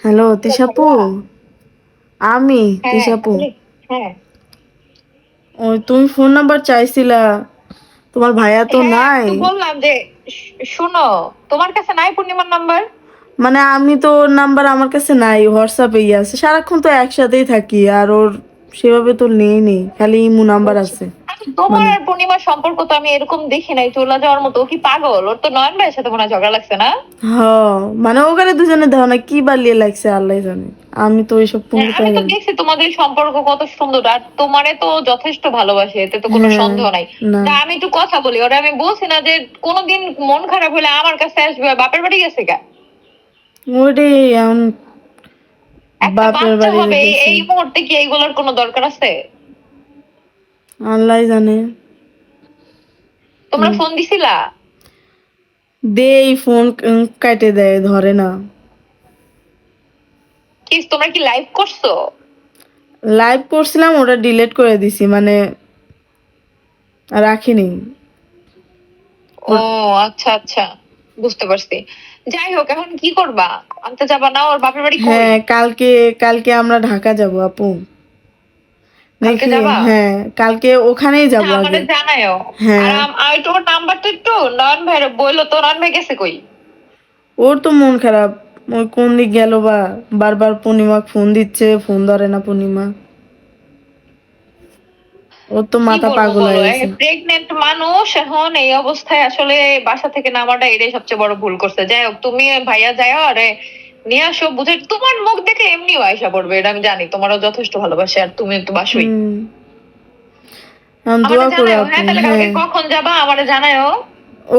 Hello তিশাপু। ভাইয়া। আমি হ্যাঁ তিশাপু। হ্যাঁ ওই তুমি ফোন নাম্বার চাইছিলা, তোমার ভাইয়া তো হ্যাঁ, আমি নাই। তো বললাম যে শুনো, তোমার কাছে নাই পূর্ণিমার নাম্বার? মানে আমি তো ওর নাম্বার আমার কাছে নাই, হোয়াটসঅ্যাপেই আছে, সারাক্ষণ তো একসাথেই থাকি, আর ওর সেভাবে তো নেই, খালি ইমু নাম্বার বুঝছি। আছে। আচ্ছা, তোমার মানে আর পূর্ণিমার সম্পর্ক তো আমি এরকম দেখি নাই চলে যাওয়ার মতো। ও কি পাগল? ওর তো নয়ন ভাইয়ের সাথে মনে হয় ঝগড়া লাগছে না? হ, মানে ওখানে দুজনে দেওয়া না কি বালিয়ে লাগছে আল্লাহ জানে। আমি তো ওইসব হ্যাঁ, পুঙ্গুতা আমি তো জানি। দেখছি তোমাদের সম্পর্ক কত সুন্দর, আর তোমারে তো যথেষ্ট ভালোবাসে, এতে তো কোনো হ্যাঁ। সন্দেহ নাই। না, না, আমি একটু কথা বলি, ওরা আমি বলছি না যে কোনোদিন মন খারাপ হলে আমার কাছে আসবে, বাপের বাড়ি গেছে গা। ওইটাই এখন একটা বাপের বাচ্চা বাড়ি হবে, এই গেছে। এই মুহূর্তে কি এইগুলোর কোনো দরকার আছে? আল্লাহ জানে। তোমরা ফোন দিছিলা? দেই ফোন, কাটে দেয়, ধরে না। কি তোমরা কি লাইভ করছো? লাইভ করছিলাম, ওটা ডিলিট করে দিছি, মানে রাখিনি। ও আচ্ছা আচ্ছা, বুঝতে পারছি। যাই হোক, এখন কি করবা? আনতে যাবা না? ওর বাপের বাড়ি কই? হ্যাঁ, কালকে কালকে আমরা ঢাকা যাব আপু। কালকে দেখি, যাবা? হ্যাঁ কালকে ওখানেই যাব হ্যাঁ, আগে। আমাদের জানায়ও। আর হ্যাঁ, আমি তোমার নাম্বারটা একটু নয়ন ভাইয়ের বললো তো, নয়ন ভাই গেছে কই? ওর তো মন খারাপ। ওই কোন দিক গেল বা, বারবার পূর্ণিমা ফোন দিচ্ছে, ফোন ধরে না পূর্ণিমা। ওর তো কি মাথা বলবো পাগল বলো, হয়ে গেছে। প্রেগনেন্ট মানুষ এখন এই অবস্থায় আসলে বাসা থেকে নামাটা এটাই সবচেয়ে বড় ভুল করছে। যাই হোক, তুমি ভাইয়া যাও, আরে নিয়ে আসো। বুঝে তোমার মুখ দেখে এমনিও আয়সা পড়বে, এটা আমি জানি। তোমারও যথেষ্ট ভালোবাসে, আর তুমি তো বাসোই। হুম। এখন দোয়া আমারে করো জানাও, আপু। হ্যাঁ? তাহলে কালকে হ্যাঁ, কখন যাবা আমারে জানাও।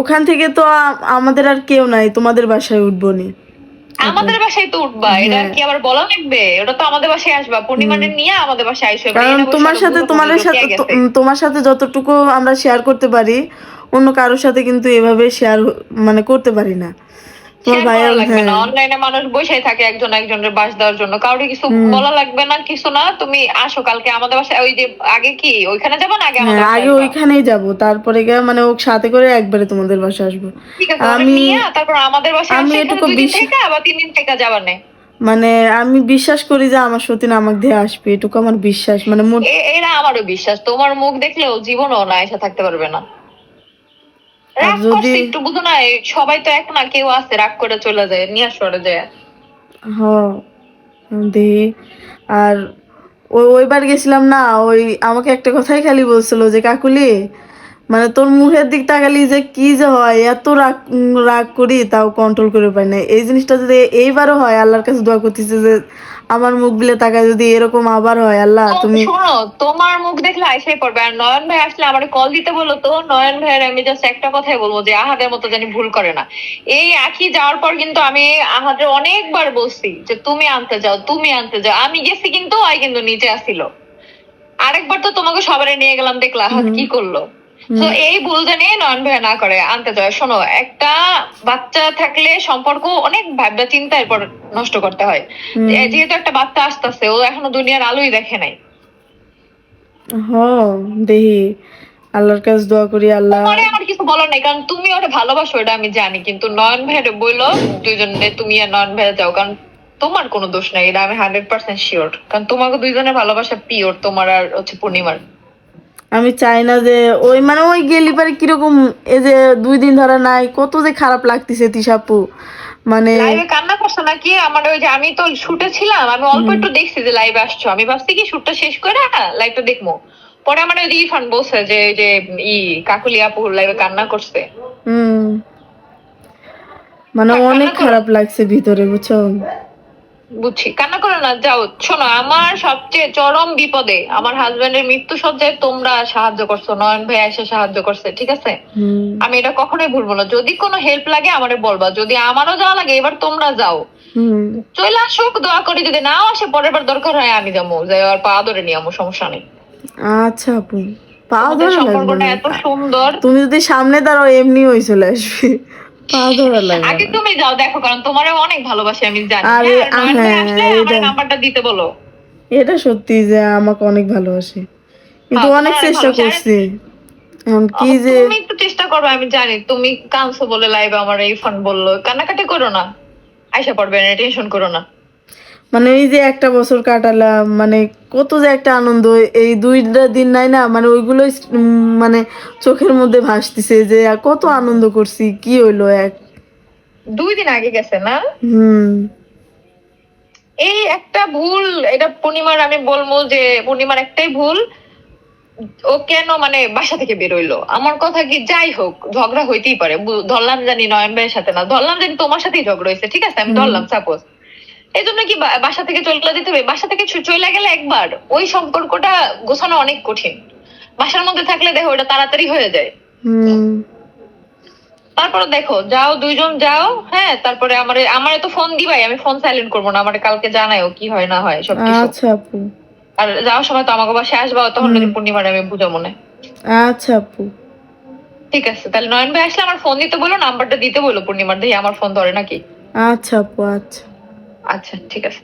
ওখান থেকে তো আমাদের আর কেউ নাই, তোমাদের বাসায় উঠবো নি আপু। আমাদের বাসায় তো উঠবা, এটা হ্যাঁ। কি আবার বলা লাগবে? ওটা তো আমাদের বাসায় আসবা, হুম। পূর্ণিমারে নিয়ে আমাদের বাসায় আইসো, এবার কারণ এনে বসে তোমার আরো সাথে গুলো তোমাদের সাথে কে গেছে। তোমার সাথে যতটুকু আমরা শেয়ার করতে পারি, অন্য কারোর সাথে কিন্তু এভাবে শেয়ার মানে করতে পারি না। তোমার শেয়ার ভাইয়া, করা লাগবে না, হ্যাঁ। অনলাইনে মানুষ বসেই থাকে একজন একজনের বাস দেওয়ার জন্য, কাউকে কিছু হুম। বলা লাগবে না, কিছু না। তুমি আসো কালকে আমাদের বাসায়। ওই যে আগে কি ওইখানে যাবা না আগে হ্যাঁ, আমাদের বাসায় আগে আসবা? ওইখানেই যাব, তারপরে গিয়ে মানে ও সাথে করে একবারে তোমাদের বাসায় আসবো। ঠিক আছে, আর ওরা আমি নিয়ে তারপর আমাদের বাসায় আমি আসে, এখানে এটুকু 2 দিন থেকে আবার 3 দিন থেকে যাবার নেই। মানে আমি বিশ্বাস করি যে আমার সতীন আমাকে দিয়ে আসবে, এটুকু আমার বিশ্বাস, মানে এরা আমারও বিশ্বাস, তোমার মুখ দেখলেও জীবনও না এসে থাকতে পারবে না। আর রাগ যদি, করছে একটু, বুঝো না? সবাই তো এক না, কেউ আছে রাগ করে চলে যায়, নিয়ে আসো ওরা যায়। হ, দেখি। আর ওইবার গেছিলাম না, ওই আমাকে একটা কথাই খালি বলছিল যে কাকুলি, মানে তোর মুখের দিক তাকালি যে কি যে হয়, এত রাগ রাগ করি তাও কন্ট্রোল করে পাই না। এই জিনিসটা যদি এইবারও হয়, আল্লাহর কাছে দোয়া করতেছে যে আমার মুখ বিলে তাকায় যদি এরকম আবার হয়, আল্লাহ তো তুমি। শোনো, তোমার মুখ দেখলে আইসাই পড়বে। আর নয়ন ভাই আসলে আমার কল দিতে বলো তো। নয়ন ভাইয়ের আমি জাস্ট একটা কথাই বলবো, যে আহাদের মতো জানি ভুল করে না। এই আখি যাওয়ার পর কিন্তু আমি আহাদের অনেকবার বলছি যে তুমি আনতে যাও, তুমি আনতে যাও। আমি গেছি কিন্তু আই কিন্তু নিচে আসছিল। আরেকবার তো তোমাকে সবারে নিয়ে গেলাম, দেখলা আহাদ হুম। কি করলো। তো হুম। এই ভুল জানি নয়ন ভাই না করে, আনতে যায়। শোনো, একটা বাচ্চা থাকলে সম্পর্ক অনেক ভাবনা চিন্তা এরপর নষ্ট করতে হয়। হুম। যেহেতু একটা বাচ্চা আসতেছে, ও এখনো দুনিয়ার আলোই দেখে নাই। হ, দেখি, আল্লাহর কাছে দোয়া করি আল্লাহ। তোমারে আমার কিছু বলার নাই, কারণ তুমি ওটা ভালোবাসো, এটা আমি জানি। কিন্তু নয়ন ভাইয়ের বললো দুইজনে তুমি আর নয়ন ভাইয়া যাও, কারণ তোমার কোনো দোষ নাই, এটা আমি 100% শিওর। কারণ তোমাকে দুইজনের ভালোবাসা পিওর, তোমার আর হচ্ছে পূর্ণিমার। আমি চাই না যে ওই মানে ওই গেলি পারে কিরকম, এই যে 2 দিন ধরে নাই, কত যে খারাপ লাগতেছে তিশাপু, মানে। লাইভে কান্না করছো নাকি? আমার ওই যে আমি তো শুটে ছিলাম, আমি অল্প হুম। একটু দেখছি যে লাইভে আসছো। আমি ভাবছি কি শুটটা শেষ করে লাইভটা দেখবো। পরে আমার ওই যে ইরফান বলছে যে যে ই কাকুলি আপু লাইভে কান্না করছে। হুম। মানে থাক, অনেক কান্না করো খারাপ লাগছে ভিতরে, বুঝছো। বুঝছি, কান্না করো না, যাও। শোনো, আমার সবচেয়ে চরম বিপদে আমার হাজবেন্ডের মৃত্যু সজ্জায় তোমরা সাহায্য করছো, নয়ন ভাই এসে সাহায্য করছে, ঠিক আছে? হুম। আমি এটা কখনোই ভুলবো না। যদি কোনো হেল্প লাগে আমারে বলবা, যদি আমারও যাওয়া লাগে, এবার তোমরা যাও। হুম। চলে আসুক, দোয়া করি। যদি নাও আসে, পরের বার দরকার হয় আমি যাবো, যাই আর পা ধরে নিয়ে আমো, সমস্যা নেই। আচ্ছা আপু, পা তোমাদের ধরা লাগবে সম্পর্কটা না। এত সুন্দর। তুমি যদি সামনে দাঁড়াও এমনি হয়ে চলে আসবে, পা ধরা লাগবে আগে না। তুমি যাও, দেখো, কারণ তোমারও অনেক ভালোবাসি আমি জানি। আরে হ্যাঁ, আর নয়ন ভাই আসলে হ্যাঁ, আমার এটা নাম্বারটা দিতে বলো। এটা সত্যি যে আমাকে অনেক ভালোবাসে, কিন্তু হ্যাঁ, অনেক তোমার অনেক চেষ্টা ভালোবাসি। আর করছি। এখন কি যে, তুমি একটু চেষ্টা করো, আমি জানি তুমি কাঁদছো বলে লাইভে আমার এই ফোন বললো। কান্নাকাটি করো না, আইসা পড়বে না, টেনশন করো না। মানে এই যে একটা বছর কাটালাম, মানে কত যে একটা আনন্দ, এই 2টা দিন নাই না, মানে ওইগুলো মানে চোখের মধ্যে ভাসতেছে যে কত আনন্দ করছি, কি হইলো এক। 2 দিন আগে গেছে না? হুম। এই একটা ভুল, এটা পূর্ণিমার আমি বলবো যে পূর্ণিমার একটাই ভুল, ও কেন মানে বাসা থেকে বেরোইলো। আমার কথা কি, যাই হোক ঝগড়া হইতেই পারে, ধরলাম জানি নয়ন ভাইয়ের সাথে না, ধরলাম জানি তোমার সাথেই ঝগড়া হয়েছে, ঠিক আছে আমি হুম। ধরলাম সাপোজ, এই জন্য কি বাসা থেকে চলে যেতে হবে? বাসা থেকে চলে গেলে একবার ওই সম্পর্কটা গোছানো অনেক কঠিন। বাসার মধ্যে থাকলে দেখো ওটা তাড়াতাড়ি হয়ে যায়। হুম। তারপরে দেখো যাও, 2জন যাও, হ্যাঁ, তারপরে আমারে তো ফোন দিবাই, আমি ফোন সাইলেন্ট করবো না, আমারে কালকে জানাও কি হয় না হয় সবকিছু। আচ্ছা আপু। আর যাওয়ার সময় তো আমাকে বাসায় আসবা, তখন হুম। পূর্ণিমার আমি বুঝো মনে। আচ্ছা আপু। ঠিক আছে, তাহলে নয়ন ভাই আসলে আমার ফোন দিতে বলো, নাম্বারটা দিতে বলো পূর্ণিমার, দেখি আমার ফোন ধরে নাকি। আচ্ছা আপু, আচ্ছা। আচ্ছা ঠিক আছে।